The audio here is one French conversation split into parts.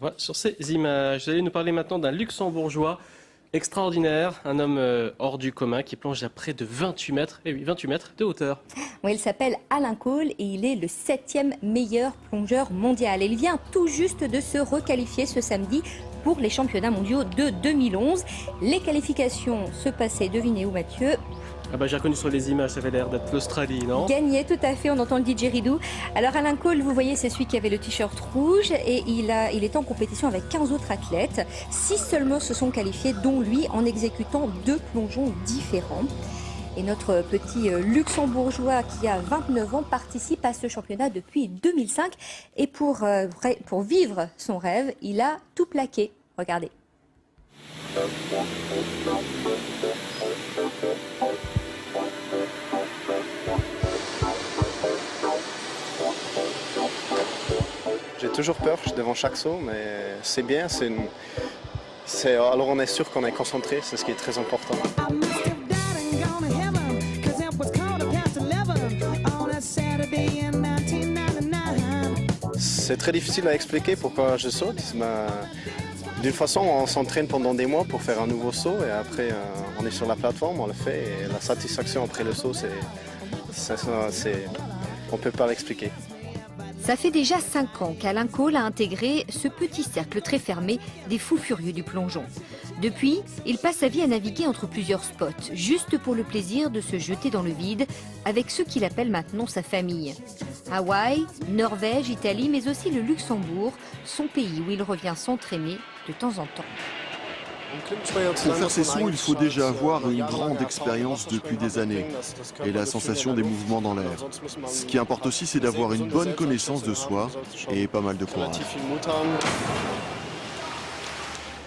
Voilà, sur ces images, vous allez nous parler maintenant d'un luxembourgeois extraordinaire, un homme hors du commun qui plonge à près de 28 mètres, et oui, 28 mètres de hauteur. Oui, il s'appelle Alain Cole et il est le 7e meilleur plongeur mondial. Et il vient tout juste de se requalifier ce samedi pour les championnats mondiaux de 2011. Les qualifications se passaient, devinez où Mathieu? Ah bah j'ai reconnu sur les images, ça avait l'air d'être l'Australie, non? Gagné, tout à fait, on entend le didgeridoo. Alors Alain Cole, vous voyez, c'est celui qui avait le t-shirt rouge et il est en compétition avec 15 autres athlètes. 6 seulement se sont qualifiés, dont lui, en exécutant 2 plongeons différents. Et notre petit luxembourgeois qui a 29 ans participe à ce championnat depuis 2005. Et pour vivre son rêve, il a tout plaqué. Regardez. J'ai toujours peur devant chaque saut, mais c'est bien. Alors on est sûr qu'on est concentré, c'est ce qui est très important. C'est très difficile à expliquer pourquoi je saute. D'une façon, on s'entraîne pendant des mois pour faire un nouveau saut et après on est sur la plateforme, on le fait et la satisfaction après le saut, on ne peut pas l'expliquer. Ça fait déjà 5 ans qu'Alain Cole a intégré ce petit cercle très fermé des fous furieux du plongeon. Depuis, il passe sa vie à naviguer entre plusieurs spots, juste pour le plaisir de se jeter dans le vide avec ceux qu'il appelle maintenant sa famille. Hawaï, Norvège, Italie, mais aussi le Luxembourg, son pays où il revient s'entraîner de temps en temps. Pour faire ces sauts, il faut déjà avoir une grande expérience depuis des années et la sensation des mouvements dans l'air. Ce qui importe aussi, c'est d'avoir une bonne connaissance de soi et pas mal de courage.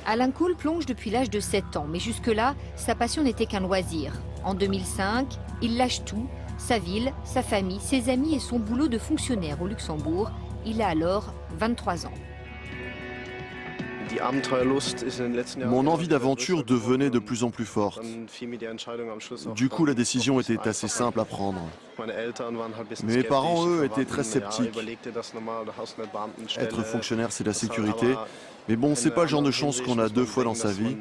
Alain Cole plonge depuis l'âge de 7 ans, mais jusque-là, sa passion n'était qu'un loisir. En 2005, il lâche tout, sa ville, sa famille, ses amis et son boulot de fonctionnaire au Luxembourg. Il a alors 23 ans. Mon envie d'aventure devenait de plus en plus forte. Du coup, la décision était assez simple à prendre. Mes parents, eux, étaient très sceptiques. Être fonctionnaire, c'est la sécurité. Mais bon, c'est pas le genre de chance qu'on a 2 fois dans sa vie.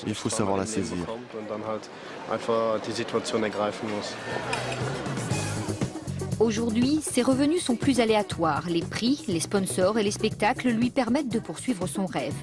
Il faut savoir la saisir. Aujourd'hui, ses revenus sont plus aléatoires. Les prix, les sponsors et les spectacles lui permettent de poursuivre son rêve.